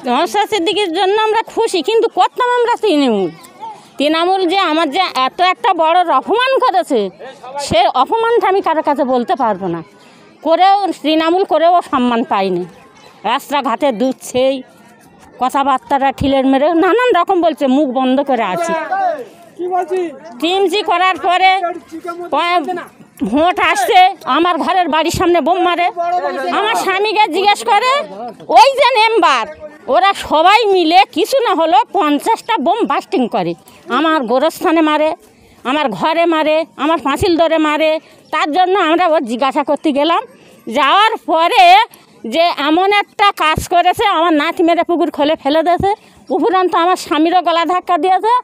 নওশাদ সিদ্দিকীর জন্য আমরা খুশি, কিন্তু করতাম আমরা তৃণমূল যে আমার যে এত একটা বড় অপমান করেছে, সে অপমানটা আমি কারোর কাছে বলতে পারবো না। করেও তৃণমূল করেও সম্মান পাইনি। রাস্তাঘাটে দুধছেই, কথাবার্তাটা ঠিলের মেরে নানান রকম বলছে, মুখ বন্ধ করে আছি। টিএমসি করার পরে ভোট আসছে, আমার ঘরের বাড়ির সামনে বোম মারে। আমার স্বামীকে জিজ্ঞেস করে, ওই যে মেম্বার ওরা সবাই মিলে কিছু না হলো 50টা বোম বাস্টিং করে, আমার গোরস্থানে মারে, আমার ঘরে মারে, আমার পাঁচিল ধরে মারে। তার জন্য আমরা ওর জিজ্ঞাসা করতে গেলাম। যাওয়ার পরে যে এমন একটা কাজ করেছে, আমার নাতি মেরে পুকুর খোলে ফেলে দিয়েছে, উপরন্ত আমার স্বামীরও গলা ধাক্কা দিয়েছে।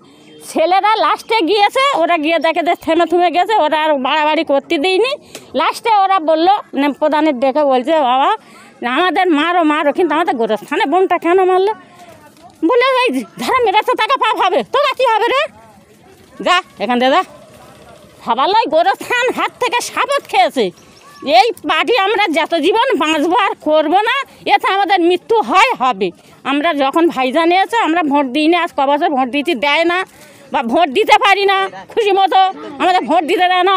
ছেলেরা লাস্টে গিয়েছে, ওরা গিয়ে দেখে থেমে থুমে গেছে, ওরা আর বাড়াবাড়ি করতে দিইনি। লাস্টে ওরা বললো, প্রধানের ডেকে বলছে, বাবা আমাদের মারো, কিন্তু আমাদের গোরস্থানে বোনটা কেন মারলে? বলে ওই ধারা মেরেছে তাকে পাপ হবে, তোরা কী হবে রে, যা এখান থেকে যা। ভাবালো গোরস্থান হাত থেকে সাপত খেয়েছে। এই পার্টি আমরা যত জীবন বাঁচবো আর করবো না, এতে আমাদের মৃত্যু হবে। আমরা যখন ভাইজান এসে আমরা ভোট দিই না, আজ ক বছর ভোট দিতে দেয় না বা ভোট দিতে পারি না খুশি মতো, আমাদের ভোট দিতে দেয় না।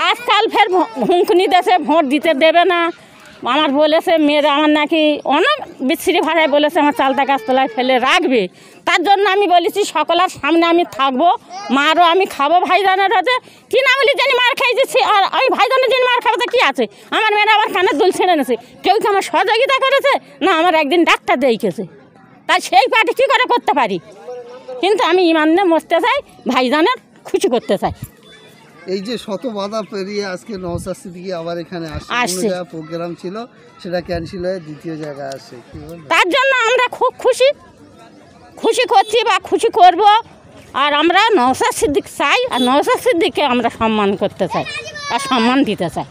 আজকাল ফের হুমকি দেশে ভোট দিতে দেবে না। আমার বলেছে মেয়েরা আমার নাকি অনেক বিশ্রী ভাষায় বলেছে আমার চালতা গাছতলায় ফেলে রাখবে। তার জন্য আমি বলেছি সকলের সামনে আমি থাকবো, মারও আমি খাবো ভাইজানের হাতে। তৃণমূলি যিনি মার খাইছি আর আমি ভাইজানের যিনি মার খাবো, তো কী আছে? আমার মেয়েরা আমার কানের দুল ছেড়ে নেছে, কেউ কি আমার সহযোগিতা করেছে না আমার একদিন ডাক্তার দেখেছে। তাই সেই পার্টি কী করে করতে পারি? কিন্তু আমি ইমানে মরতে চাই, ভাইজানের খুশি করতে চাই। এই যে শত বাধা পেরিয়ে আজকে নওশাদ সিদ্দিকী আবার এখানে আসছে, প্রোগ্রাম ছিল সেটা ক্যান্সেল হয়ে দ্বিতীয় জায়গায় আসে, তার জন্য আমরা খুব খুশি করছি বা খুশি করব। আর আমরা নওশাদ সিদ্দিক চাই, আর নওশাদ সিদ্দিককে আমরা সম্মান করতে চাই আর সম্মান দিতে চাই।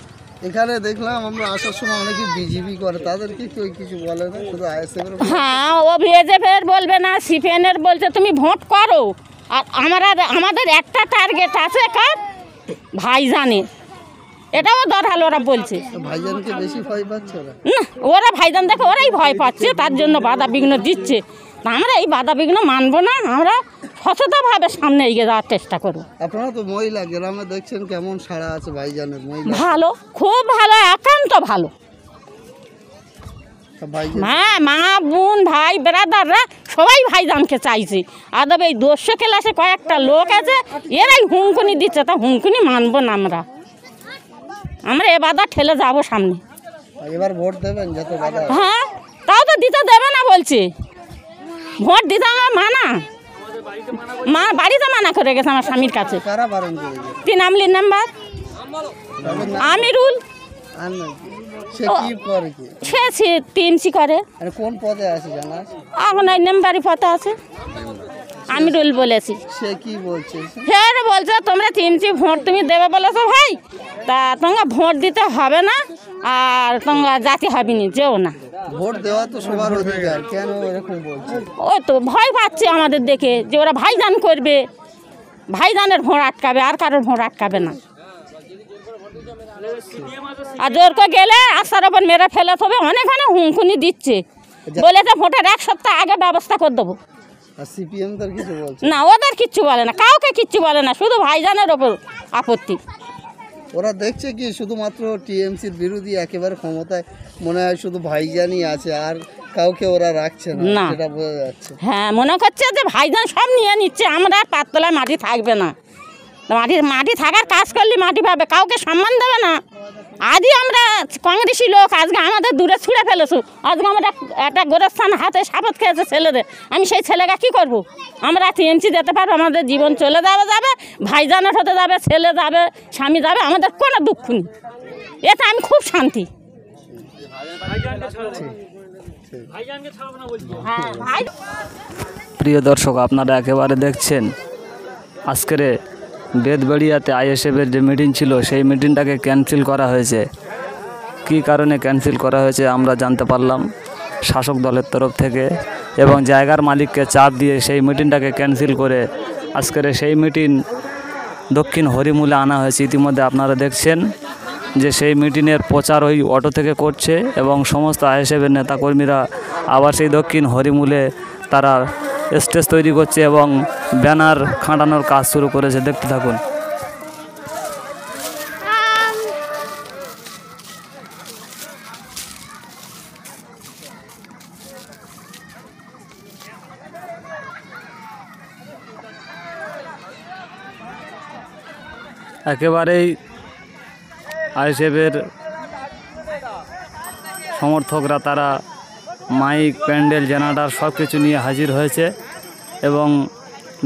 এখানে দেখলাম আমরা আসার সময় অনেকে বিজেপি করে, তাদেরকে কেউ কিছু বলে না, শুধু আইএসএফ। হ্যাঁ, ও বিজেপির বলবে না, সিপিএনের বলছে তুমি ভোট করো। আর আমাদের একটা টার্গেট আছে, কার? ভাইজানের। এটাও দরহাল ওরা বলছে। ভাইজানকে বেশি ভয় পাচ্ছে ওরা? না, ওরা ভাইজান দেখে ওরাই ভয় পাচ্ছে, তার জন্য বাধা বিঘ্ন দিচ্ছে। আমরা এই বাধা বিঘ্ন মানবো না, আমরা সচেতনভাবে সামনে এগিয়ে যাওয়ার চেষ্টা করব। আপনারা তো মহিলা, গ্রামে দেখছেন কেমন সাড়া আছে ভাইজানের? মহিলা ভালো, খুব ভালো, একান্ত ভালো। হ্যাঁ, মা বোন ভাই ব্রাদাররা সবাই ভাইজানকে চাইছে। আদব এই 200 ক্লাসে কয়েকটা লোক আছে, এরাই হুমকুনি দিচ্ছে, তা হুমকুনি মানবো না। আমরা এ বাধা ঠেলে যাবো সামনে। এবার ভোট দেবেন যত বাধা? হ্যাঁ, তাও তো দিতে দেবে না বলছে। ভোট দিতে আমার বাড়িতে মানা করে গেছে আমার স্বামীর কাছে। তৃণমূলের নাম্বার আমিরুল, সে টিএমসি করে। কোন পদে আছে জানা? এখন ওই মেম্বারি পদে আছে। আমিরুল বলেছি। সে কি বলছে? সে বলছে তোমরা টিএমসি ভোট তুমি দেবে বলেছো ভাই, তা তোমরা ভোট দিতে হবে না, আর তোমরা জাতি হবে নি, যেও না। ভোট দেওয়া তো সবার অধিকার, কেন এরকম বলছে? ওই তো ভয় পাচ্ছে আমাদের দেখে, যে ওরা ভাইজান করবে, ভাইজানের ভোট আটকাবে, আর কারোর ভোট আটকাবে না। আর জোর করে গেলে আস্তার ওপর মেরে ফেলে তবে অনেক হুমকুনি দিচ্ছে, বলেছে ভোটের 1 সপ্তাহ আগে ব্যবস্থা করে দেবো। না, ওদের কিচ্ছু বলে না, কাউকে কিচ্ছু বলে না, শুধু ভাইজানের ওপর আপত্তি। ওরা দেখছে কি শুধুমাত্র টিএমসির বিরোধী, একেবারে ক্ষমতায় মনে হয় শুধু ভাইজানই আছে, আর কাউকে ওরা রাখছে না, সেটা বোঝা যাচ্ছে। হ্যাঁ, মনে করছে যে ভাইজান সব নিয়ে নিচ্ছে, আমরা পাততলায় মাটি থাকবে না। মাটি থাকার কাজ করলে মাটি পাবে, কাউকে সম্মান দেবে না। আজই আমরা কংগ্রেসি লোক, আজকে আমাদের দূরে ছুঁড়ে ফেলেছো। আজকে আমরা একটা গোরস্থান হাতে শপথ খেয়েছে ছেলেদের, আমি সেই ছেলেকে কী করবো? আমরা টিএমসি যেতে পারবো, আমাদের জীবন চলে যাবে, ভাইজানের হতে যাবে, ছেলে যাবে, স্বামী যাবে, আমাদের কোনো দুঃখ নেই। এতে আমি খুব শান্তি। প্রিয় দর্শক, আপনারা একেবারে দেখছেন আজকের বেদবেড়িয়াতে আইএসএফের যে মিটিং ছিল, সেই মিটিংটাকে ক্যান্সেল করা হয়েছে। কী কারণে ক্যান্সেল করা হয়েছে আমরা জানতে পারলাম শাসক দলের তরফ থেকে, এবং জায়গার মালিককে চাপ দিয়ে সেই মিটিংটাকে ক্যান্সেল করে আজকের সেই মিটিং দক্ষিণ হরিমূলে আনা হয়েছে। ইতিমধ্যে আপনারা দেখছেন যে সেই মিটিংয়ের প্রচার ওই অটো থেকে করছে এবং সমস্ত আইএসএফের নেতাকর্মীরা আবার সেই দক্ষিণ হরিমূলে তারা স্টেজ তৈরি করছে এবং ব্যানার খাঁটানোর কাজ শুরু করেছে। দেখতে থাকুন। একেবারেই আইএসএফের সমর্থকরা তারা মাইক, প্যান্ডেল, জেনারেটর সব কিছু নিয়ে হাজির হয়েছে এবং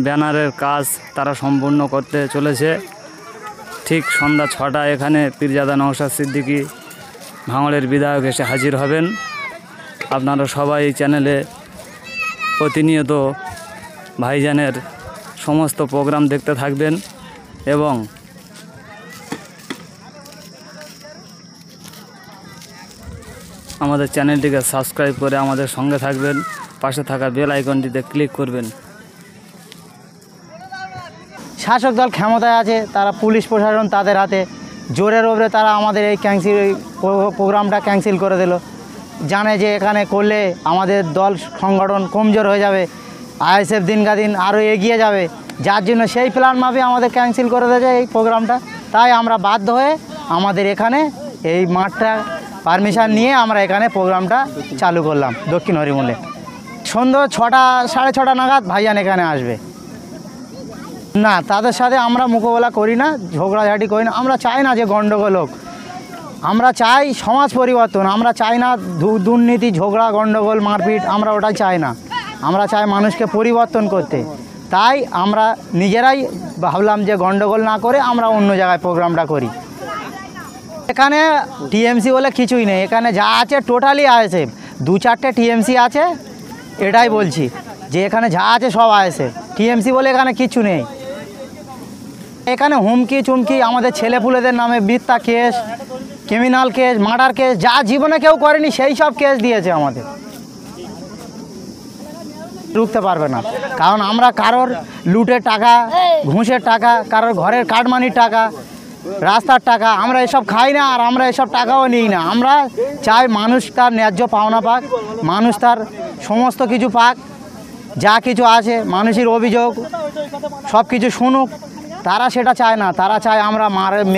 ব্যানারের কাজ তারা সম্পূর্ণ করতে চলেছে। ঠিক সন্ধ্যা 6টায় এখানে পীরজাদা নওশাদ সিদ্দিকী ভাঙড়ের বিধায়ক এসে হাজির হবেন। আপনারা সবাই এই চ্যানেলে প্রতিনিয়ত ভাইজানের সমস্ত প্রোগ্রাম দেখতে থাকবেন এবং আমাদের চ্যানেলটিকে সাবস্ক্রাইব করে আমাদের সঙ্গে থাকবেন। পাশে থাকা বেল আইকনটিতে ক্লিক করবেন। শাসক দল ক্ষমতায় আছে, তারা পুলিশ প্রশাসন তাদের হাতে, জোরের ওপরে তারা আমাদের এই প্রোগ্রামটা ক্যান্সেল করে দিল। জানে যে এখানে করলে আমাদের দল সংগঠন কমজোর হয়ে যাবে, আইএসএফ দিনকা দিন আরও এগিয়ে যাবে, যার জন্য সেই প্ল্যান মাফিক আমাদের ক্যান্সেল করে দিয়েছে এই প্রোগ্রামটা। তাই আমরা বাধ্য হয়ে আমাদের এখানে এই মাঠটা পারমিশন নিয়ে আমরা এখানে প্রোগ্রামটা চালু করলাম দক্ষিণ হরিমূলে। সন্ধ্যা 6টা, 6:30 নাগাদ ভাইজান এখানে আসবে। না, তাদের সাথে আমরা মোকাবেলা করি না, ঝগড়াঝাটি করি না। আমরা চাই না যে গণ্ডগোল হোক, আমরা চাই সমাজ পরিবর্তন। আমরা চাই না দুর্নীতি, ঝগড়া, গণ্ডগোল, মারপিট, আমরা ওটাই চাই না। আমরা চাই মানুষকে পরিবর্তন করতে। তাই আমরা নিজেরাই ভাবলাম যে গণ্ডগোল না করে আমরা অন্য জায়গায় প্রোগ্রামটা করি। এখানে টিএমসি বলে কিছুই নেই, এখানে যা আছে টোটালি আইএসএফ। 2-4টে টিএমসি আছে, এটাই বলছি যে এখানে যা আছে সব আইএসএফ। টিএমসি বলে এখানে কিছু নেই। এখানে হুমকি চুমকি, আমাদের ছেলেপুলেদের নামে মিথ্যা case, criminal case, murder case, যা জীবনে কেউ করেনি সেই সব কেস দিয়েছে আমাদের। রুখতে পারবে না, কারণ আমরা কারোর লুটের টাকা, ঘুষের টাকা, কারোর ঘরের কাটমানির টাকা, রাস্তার টাকা আমরা এসব খাই না, আর আমরা এসব টাকাও নিই না। আমরা চাই মানুষ তার ন্যায্য পাওনা পাক, মানুষ তার সমস্ত কিছু পাক, যা কিছু আছে মানুষের অভিযোগ সব কিছু শুনুক। তারা সেটা চায় না, তারা চায় আমরা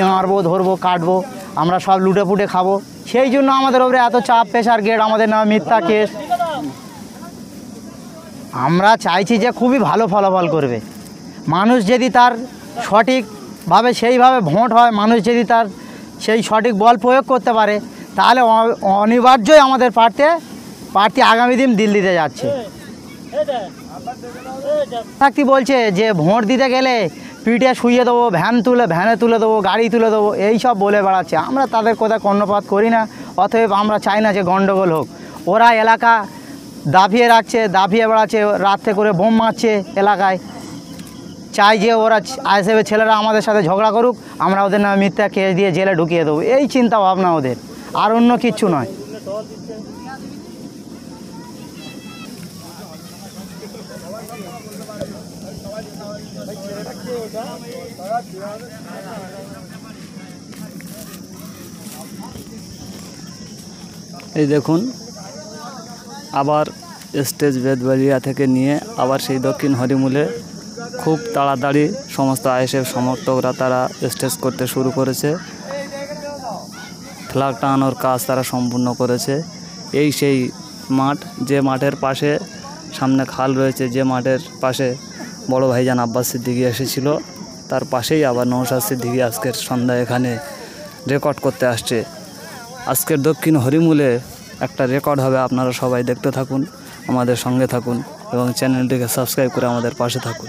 মারবো, ধরবো, কাটবো, আমরা সব লুটে পুটে খাবো। সেই জন্য আমাদের ওপরে এত চাপ, প্রেশার গেট, আমাদের নামে মিথ্যা কেস। আমরা চাইছি যে খুবই ভালো ফলাফল করবে মানুষ, যদি তার সঠিকভাবে সেইভাবে ভোট হয়, মানুষ যদি তার সেই সঠিক বল প্রয়োগ করতে পারে, তাহলে অনিবার্যই আমাদের প্রার্থী আগামী দিন দিল্লিতে যাচ্ছে। থাকতে বলছে যে ভোট দিতে গেলে পিঠে শুইয়ে দেবো, ভ্যানে তুলে দেবো, গাড়ি তুলে দেবো, এই সব বলে বেড়াচ্ছে। আমরা তাদের কথা কর্ণপাত করি না। অতএব আমরা চাই না যে গণ্ডগোল হোক। ওরা এলাকা দাপিয়ে রাখছে, দাপিয়ে বেড়াচ্ছে, রাত্রে করে বোম মারছে এলাকায়। চাই যে ওরা আইএসএফের ছেলেরা আমাদের সাথে ঝগড়া করুক, আমরা ওদের নামে মিথ্যা কেস দিয়ে জেলে ঢুকিয়ে দেবো, এই চিন্তা ভাবনা ওদের, আর অন্য কিচ্ছু নয়। এই দেখুন, আবার স্টেজ বেদবাড়িয়া থেকে নিয়ে আবার সেই দক্ষিণ হরিমূলে খুব তাড়াতাড়ি সমস্ত আইএসএফ সমর্থকরা তারা স্টেজ করতে শুরু করেছে। ফ্ল্যাগ টাঙানোর কাজ তারা সম্পূর্ণ করেছে। এই সেই মাঠ, যে মাঠের পাশে সামনে খাল রয়েছে, যে মাঠের পাশে বড় ভাইজান আব্বাস সিদ্দিকী এসেছিল, তার পাশেই আবার নওশাদ সিদ্দিকী আজকের সন্ধ্যায় এখানে রেকর্ড করতে আসছে। আজকের দক্ষিণ হরিমূলে একটা রেকর্ড হবে, আপনারা সবাই দেখতে থাকুন, আমাদের সঙ্গে থাকুন এবং চ্যানেলটিকে সাবস্ক্রাইব করে আমাদের পাশে থাকুন।